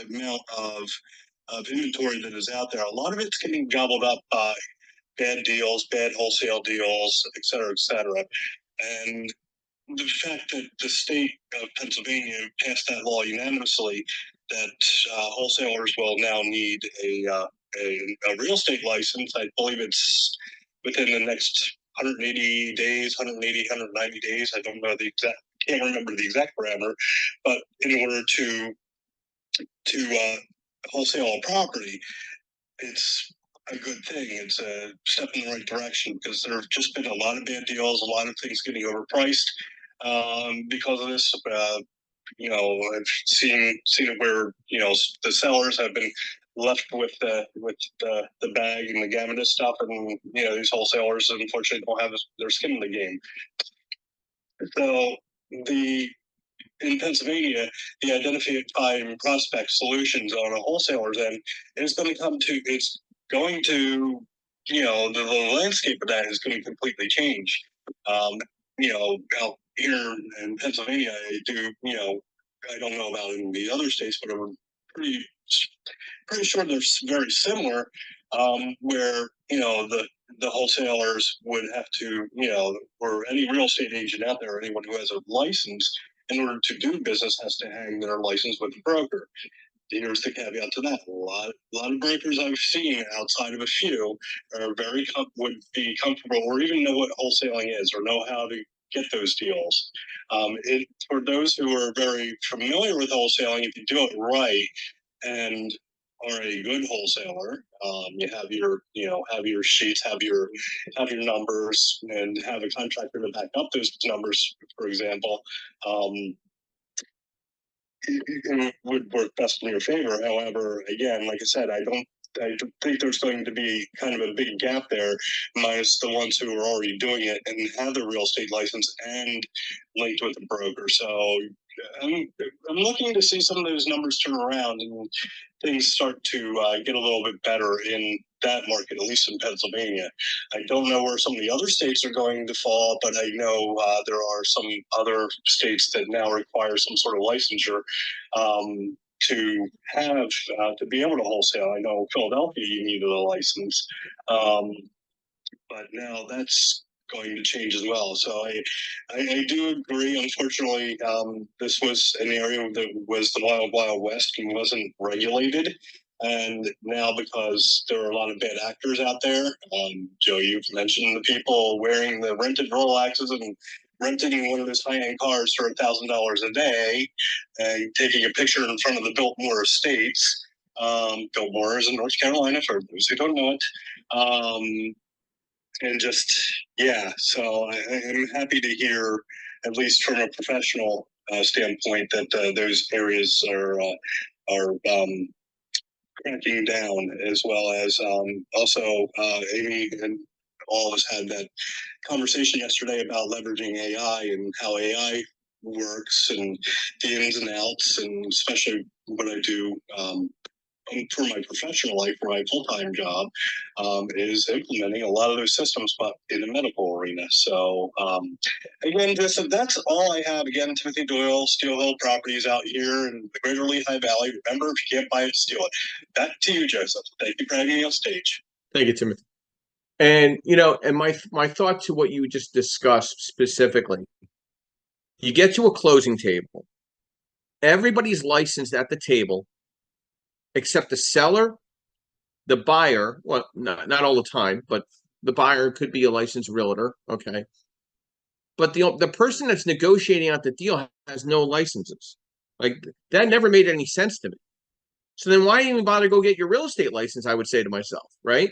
amount of inventory that is out there, a lot of it's getting gobbled up by bad deals, bad wholesale deals, et cetera, et cetera. And the fact that the state of Pennsylvania passed that law unanimously that wholesalers will now need a real estate license, I believe it's within the next 180 days, 190 days. I don't know can't remember the exact parameter, but in order to wholesale a property, it's a good thing. It's a step in the right direction because there have just been a lot of bad deals, a lot of things getting overpriced because of this. I've seen it where the sellers have been left with the bag and the gamut of stuff, and these wholesalers unfortunately don't have their skin in the game. So in Pennsylvania, the identify and prospect solutions on a wholesaler's end is going to the landscape of that is going to completely change. Out here in Pennsylvania, I don't know about in the other states, but I'm pretty sure they're very similar, where the wholesalers would have to, or any real estate agent out there, or anyone who has a license, in order to do business, has to hang their license with a broker. Here's the caveat to that: a lot of brokers I've seen, outside of a few, are would be comfortable, or even know what wholesaling is, or know how to get those deals. For those who are very familiar with wholesaling, if you do it right and are a good wholesaler, you have your sheets, have your numbers, and have a contractor to back up those numbers, for example. It would work best in your favor. However, again, like I said, I think there's going to be kind of a big gap there, minus the ones who are already doing it and have the real estate license and linked with a broker. So I'm looking to see some of those numbers turn around and things start to get a little bit better in that market, at least in Pennsylvania. I don't know where some of the other states are going to fall, but I know there are some other states that now require some sort of licensure to have to be able to wholesale. I know Philadelphia, you needed a license, but now that's going to change as well. So I do agree. Unfortunately, this was an area that was the wild, wild west and wasn't regulated. And now, because there are a lot of bad actors out there, Joe, you've mentioned the people wearing the rented Rolexes and renting one of those high-end cars for $1,000 a day and taking a picture in front of the Biltmore Estates. Biltmore is in North Carolina, for those who don't know it. And just, yeah, so I'm happy to hear, at least from a professional standpoint, that those areas are cracking down, as well as also Amy and all of us had that conversation yesterday about leveraging AI and how AI works and the ins and outs, and especially what I do for my professional life, for my full-time job, is implementing a lot of those systems, but in the medical arena. So again, Joseph, that's all I have. Again, Timothy Doyle, Steel Hill Properties out here in the Greater Lehigh Valley. Remember, if you can't buy it, steal it. Back to you, Joseph. Thank you for having me on stage. Thank you, Timothy. And and my thought to what you just discussed specifically, you get to a closing table, everybody's licensed at the table except the seller, the buyer. Well, not all the time, but the buyer could be a licensed realtor. Okay. But the person that's negotiating out the deal has no licenses. Like, that never made any sense to me. So then why even bother go get your real estate license, I would say to myself, right?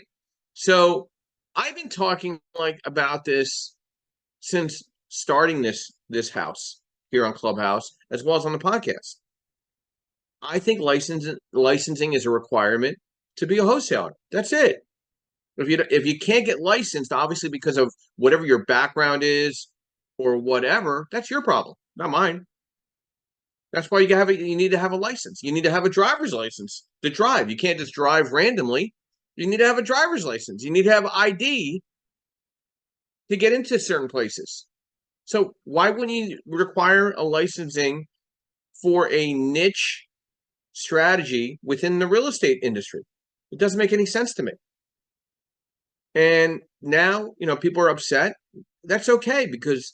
So I've been talking about this since starting this house here on Clubhouse, as well as on the podcast. I think licensing is a requirement to be a wholesaler. That's it. If you can't get licensed, obviously because of whatever your background is or whatever, that's your problem, not mine. That's why you need to have a license. You need to have a driver's license to drive. You can't just drive randomly. You need to have a driver's license. You need to have ID to get into certain places. So why wouldn't you require a licensing for a niche strategy within the real estate industry? It doesn't make any sense to me. And now, people are upset. That's okay, because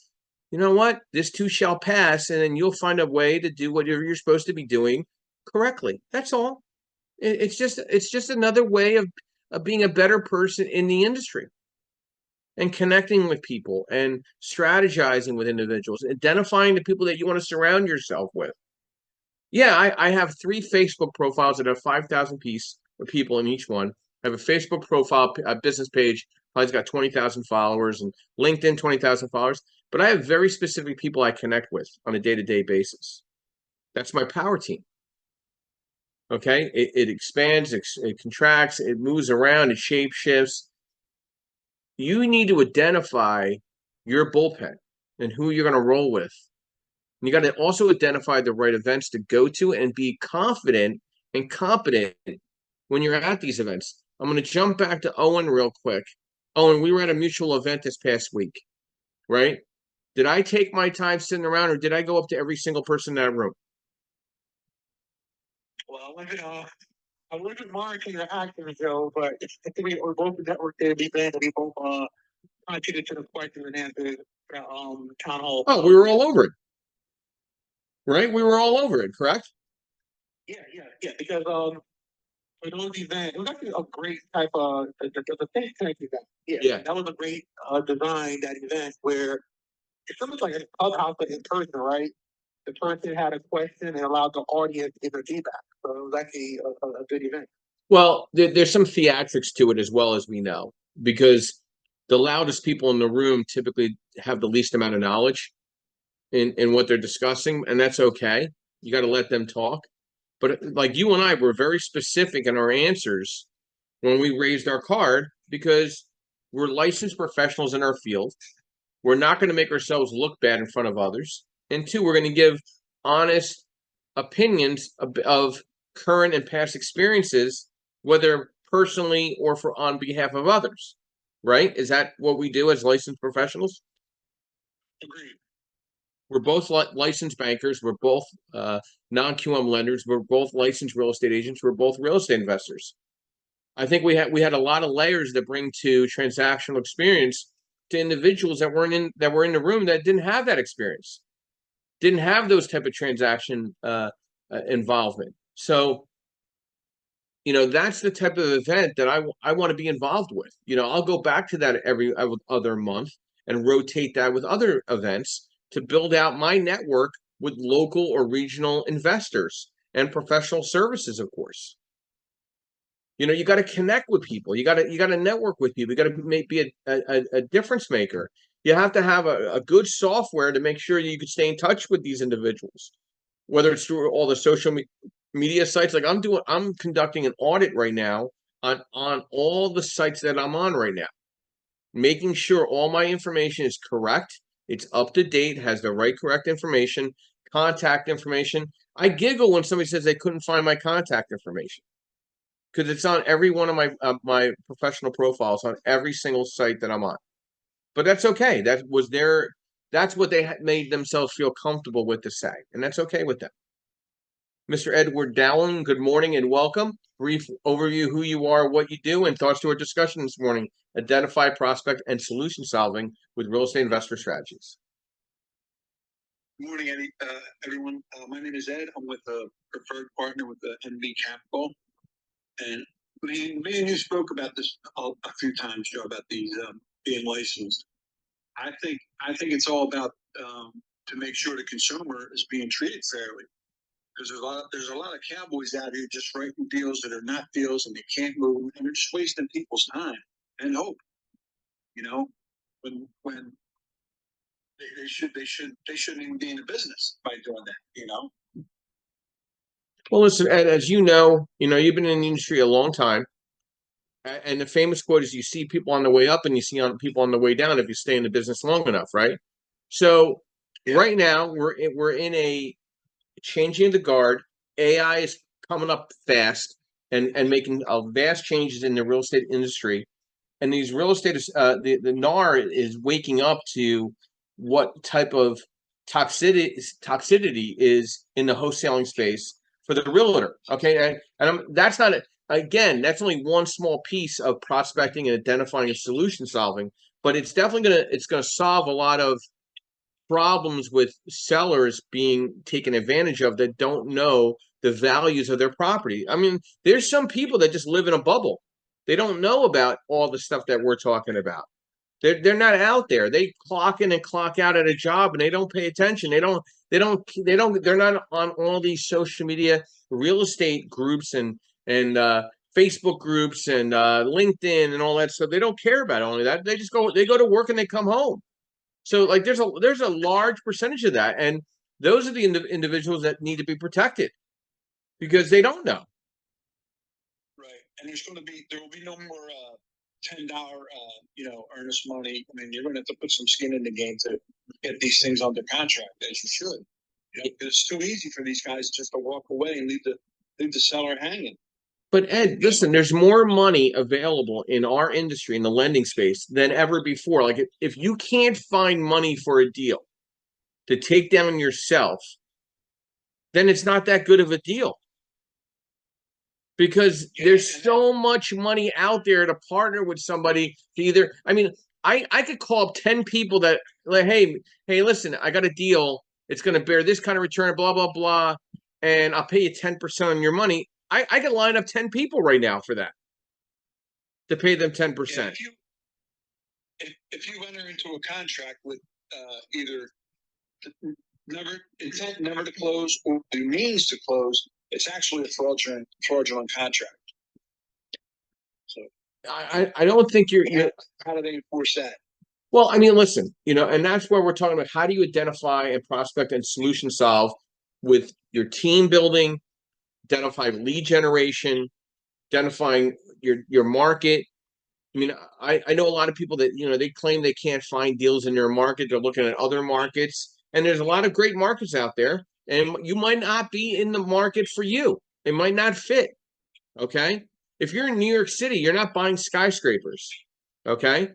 you know what? This too shall pass, and then you'll find a way to do whatever you're supposed to be doing correctly. That's all. It's just another way of being a better person in the industry and connecting with people and strategizing with individuals, identifying the people that you want to surround yourself with. Yeah, I have 3 Facebook profiles that have 5,000 people in each one. I have a Facebook profile, a business page, probably got 20,000 followers, and LinkedIn, 20,000 followers. But I have very specific people I connect with on a day-to-day basis. That's my power team. Okay? It expands, it contracts, it moves around, it shape shifts. You need to identify your bullpen and who you're going to roll with. And you got to also identify the right events to go to and be confident and competent when you're at these events. I'm going to jump back to Owen real quick. Owen, we were at a mutual event this past week, right? Did I take my time sitting around, or did I go up to every single person in that room? Well, I wasn't monitoring the actors, Joe, but I think we were both network there. We both contributed to the questions and answers town hall. Oh, we were all over it, right? We were all over it, correct? Yeah, because for those events, it was actually a great type of the think tank event. Yeah, that was a great design, that event, where it's almost like a clubhouse, but in person, right? The person had a question and allowed the audience to give their feedback. So it was actually a good event. Well, there's some theatrics to it, as well, as we know, because the loudest people in the room typically have the least amount of knowledge in what they're discussing, and that's okay. You got to let them talk. But like you and I were very specific in our answers when we raised our card, because we're licensed professionals in our field. We're not going to make ourselves look bad in front of others. And 2, we're going to give honest opinions of current and past experiences, whether personally or on behalf of others. Right? Is that what we do as licensed professionals? Agreed. We're both licensed bankers. We're both non-QM lenders. We're both licensed real estate agents. We're both real estate investors. I think we had a lot of layers that bring to transactional experience to individuals that were in the room that didn't have that experience, didn't have those type of transaction involvement. So, that's the type of event that I want to be involved with. I'll go back to that every other month and rotate that with other events to build out my network with local or regional investors and professional services, of course. You got to connect with people. You got to network with people. You got to be a difference maker. You have to have a good software to make sure you can stay in touch with these individuals, whether it's through all the social media sites. Like I'm conducting an audit right now on all the sites that I'm on right now, making sure all my information is correct, it's up to date, has the right correct information, contact information. I giggle when somebody says they couldn't find my contact information, because it's on every one of my professional profiles on every single site that I'm on. But that's okay. That's what they made themselves feel comfortable with to say, and that's okay with them. Mr. Edward Dowling, good morning and welcome. Brief overview who you are, what you do, and thoughts to our discussion this morning. Identify, prospect, and solution solving with real estate investor strategies. Good morning, Eddie, everyone. My name is Ed. I'm with a preferred partner with the NB Capital. And me and you spoke about this a few times, Joe, about these being licensed. I think it's all about to make sure the consumer is being treated fairly. Because there's a lot of cowboys out here just writing deals that are not deals, and they can't move, and they're just wasting people's time and hope. When they shouldn't even be in the business by doing that. Well, listen, Ed, as you know, you've been in the industry a long time, and the famous quote is, "You see people on the way up, and you see people on the way down if you stay in the business long enough," right? So, right now we're in a changing of the guard. AI is coming up fast and making vast changes in the real estate industry, and these real estate the NAR is waking up to what type of toxicity is in the wholesaling space for the realtor. Okay, and that's not it. Again, that's only one small piece of prospecting and identifying and solution solving, but it's definitely gonna solve a lot of problems with sellers being taken advantage of that don't know the values of their property. I mean, there's some people that just live in a bubble. They don't know about all the stuff that we're talking about. They're not out there. They clock in and clock out at a job, and they don't pay attention. They're not on all these social media real estate groups and Facebook groups and LinkedIn and all that stuff. They don't care about all of that. They go to work and they come home. So like there's a large percentage of that, and those are the individuals that need to be protected because they don't know. Right, and there will be no more $10 earnest money. I mean, you're going to have to put some skin in the game to get these things under contract, as you should. It's too easy for these guys just to walk away and leave the seller hanging. But Ed, listen, there's more money available in our industry, in the lending space, than ever before. Like if you can't find money for a deal to take down yourself, then it's not that good of a deal. Because there's so much money out there to partner with somebody to either, I mean, I could call up 10 people that like, hey, listen, I got a deal. It's going to bear this kind of return, blah, blah, blah. And I'll pay you 10% on your money. I could line up 10 people right now for that, to pay them 10%. If you enter into a contract with either intent never to close or the means to close, it's actually a fraudulent contract. So I don't think you're how do they enforce that? Well, I mean, listen, and that's where we're talking about how do you identify and prospect and solution solve with your team building, identify lead generation, identifying your market. I mean, I know a lot of people that, they claim they can't find deals in their market. They're looking at other markets, and there's a lot of great markets out there, and you might not be in the market for you. It might not fit. Okay. If you're in New York City, you're not buying skyscrapers. Okay.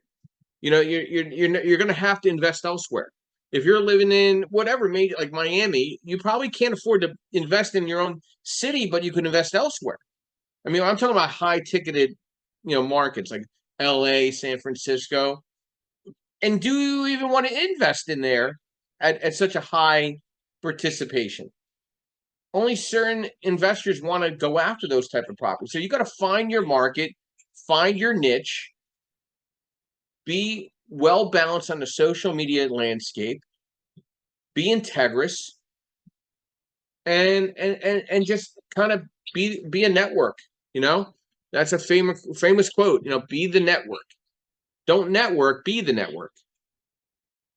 You're going to have to invest elsewhere. If you're living in whatever, maybe like Miami, you probably can't afford to invest in your own city, but you can invest elsewhere. I mean, I'm talking about high ticketed, markets like LA, San Francisco. And do you even want to invest in there at such a high participation? Only certain investors want to go after those type of properties. So you got to find your market, find your niche, be well balanced on the social media landscape, be integrous, and just kind of be a network. You know, that's a famous quote. You know, be the network. Don't network, be the network.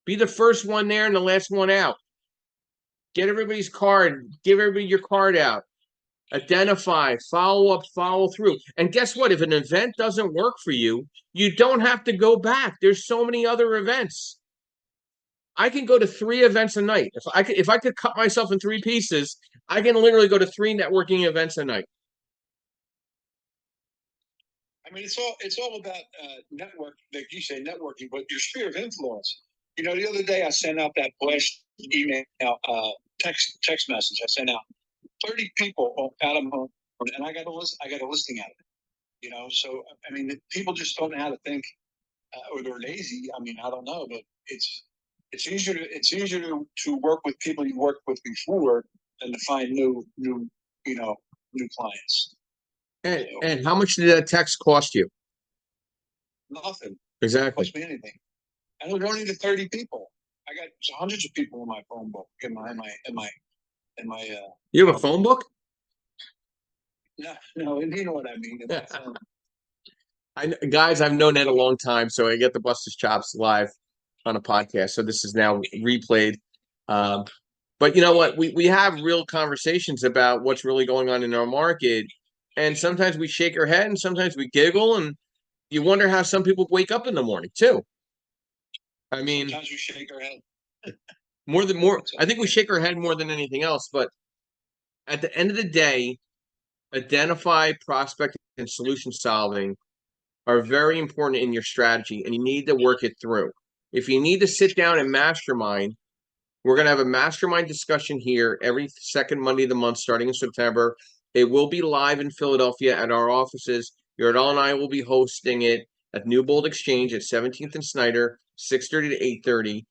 Be the first one there and the last one out. Get everybody's card. Give everybody your card out. Identify, follow up, follow through. And guess what? If an event doesn't work for you, you don't have to go back. There's so many other events. I can go to 3 events a night. If I could cut myself in 3 pieces, I can literally go to 3 networking events a night. I mean, it's all about network, like you say, networking, but your sphere of influence. You know, the other day I sent out that blast email, text message. I sent out 30 people out of home, and I got a listing out of it. You know, so I mean, people just don't know how to think, or they're lazy. I mean, I don't know, but it's easier to work with people you worked with before than to find new clients. And how much did that text cost you? Nothing. Exactly. Cost me anything. And there's only the 30 people. I got hundreds of people in my phone book. In my. You have a phone book? No, you know what I mean. Guys, I've known Ed a long time, so I get to bust his chops live on a podcast. So this is now replayed. But you know what? We have real conversations about what's really going on in our market. And sometimes we shake our head and sometimes we giggle, and you wonder how some people wake up in the morning too. I mean, sometimes we shake our head. I think we shake our head more than anything else. But at the end of the day, identify, prospect, and solution solving are very important in your strategy, and you need to work it through. If you need to sit down and mastermind, we're going to have a mastermind discussion here every second Monday of the month starting in September. It will be live in Philadelphia at our offices. Yardall and I will be hosting it at Newbold Exchange at 17th and Snyder, 6:30 to 8:30.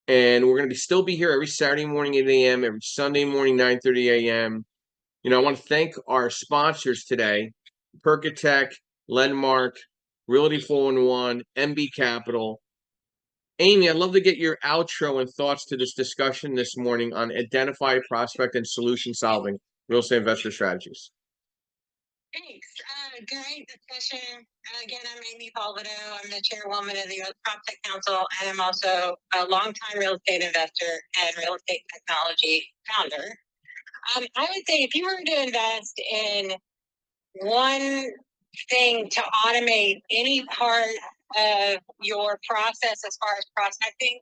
And we're going to still be here every Saturday morning, 8 a.m., every Sunday morning, 9:30 a.m. You know, I want to thank our sponsors today, Percatech, Lenmark, Realty 411, MB Capital. Amy, I'd love to get your outro and thoughts to this discussion this morning on identify, prospect, and solution solving real estate investor strategies. Thanks. Great discussion. Again, I'm Amy Palvido. I'm the chairwoman of the U.S. PropTech Council, and I'm also a longtime real estate investor and real estate technology founder. I would say if you were to invest in one thing to automate any part of your process as far as prospecting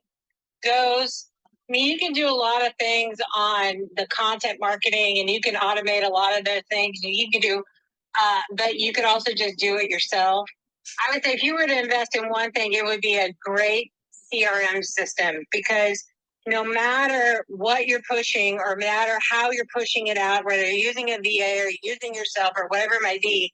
goes, I mean, you can do a lot of things on the content marketing, and you can automate a lot of those things. You can do, but you could also just do it yourself. I would say if you were to invest in one thing, it would be a great CRM system, because no matter what you're pushing or no matter how you're pushing it out, whether you're using a VA or using yourself or whatever it might be,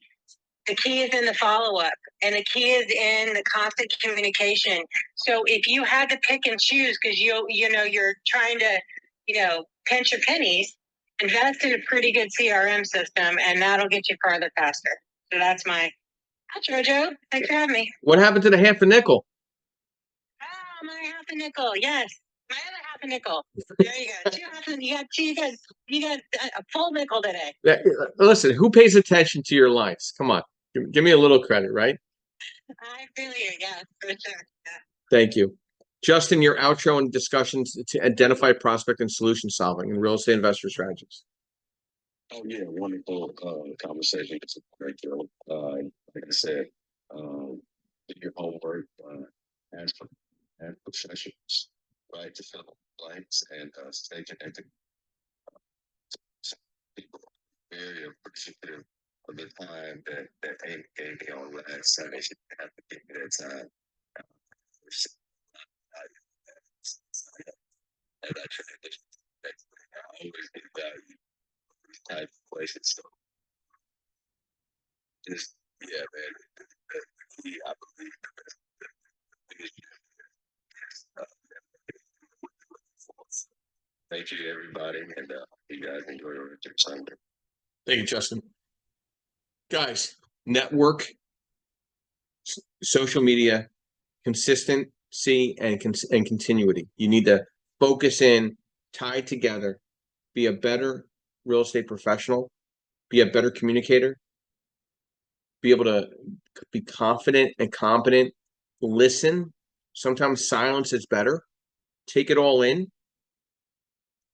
the key is in the follow-up, and the key is in the constant communication. So if you had to pick and choose because you're trying to, pinch your pennies, invest in a pretty good CRM system, and that'll get you farther faster. So that's my outro, Joe. Thanks for having me. What happened to the half a nickel? Oh, my half a nickel. Yes. My other half a nickel. There you go. You got a full nickel today. Listen, who pays attention to your lines? Come on. Give me a little credit, right? I feel you. Yeah, for sure. Yeah. Thank you. Justin, your outro and discussions to identify, prospect, and solution solving in real estate investor strategies. Oh yeah, wonderful conversation. It's a great deal. Like I said, do your homework, ask for professionals, right, to fill the blanks and stay connected. People very appreciative of the time that Amy gave me on last Sunday. She didn't have to give me that time. And I transition next thing. I always get value type of places. So just yeah, man. I believe the best Thank you, everybody, and you guys enjoy the rest of your Sunday. Thank you, Justin. Guys, network, social media, consistency, and continuity. You need to focus in, tie together, be a better real estate professional, be a better communicator, be able to be confident and competent, listen. Sometimes silence is better. Take it all in.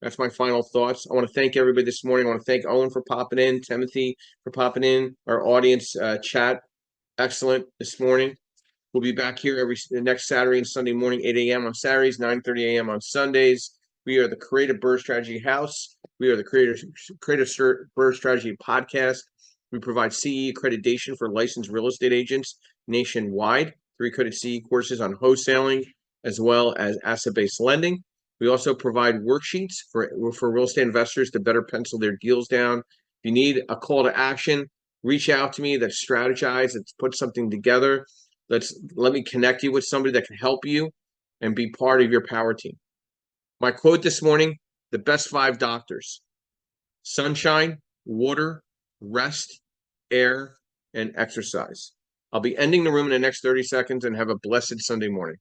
That's my final thoughts. I want to thank everybody this morning. I want to thank Owen for popping in, Timothy for popping in, our audience chat. Excellent this morning. We'll be back here the next Saturday and Sunday morning, 8 a.m. on Saturdays, 9:30 a.m. on Sundays. We are the Creative Bird Strategy House. We are the Creative Bird Strategy Podcast. We provide CE accreditation for licensed real estate agents nationwide, 3 credit CE courses on wholesaling, as well as asset-based lending. We also provide worksheets for real estate investors to better pencil their deals down. If you need a call to action, reach out to me. Let's strategize. Let's put something together. Let me connect you with somebody that can help you and be part of your power team. My quote this morning, the best 5 doctors: sunshine, water, rest, air, and exercise. I'll be ending the room in the next 30 seconds, and have a blessed Sunday morning.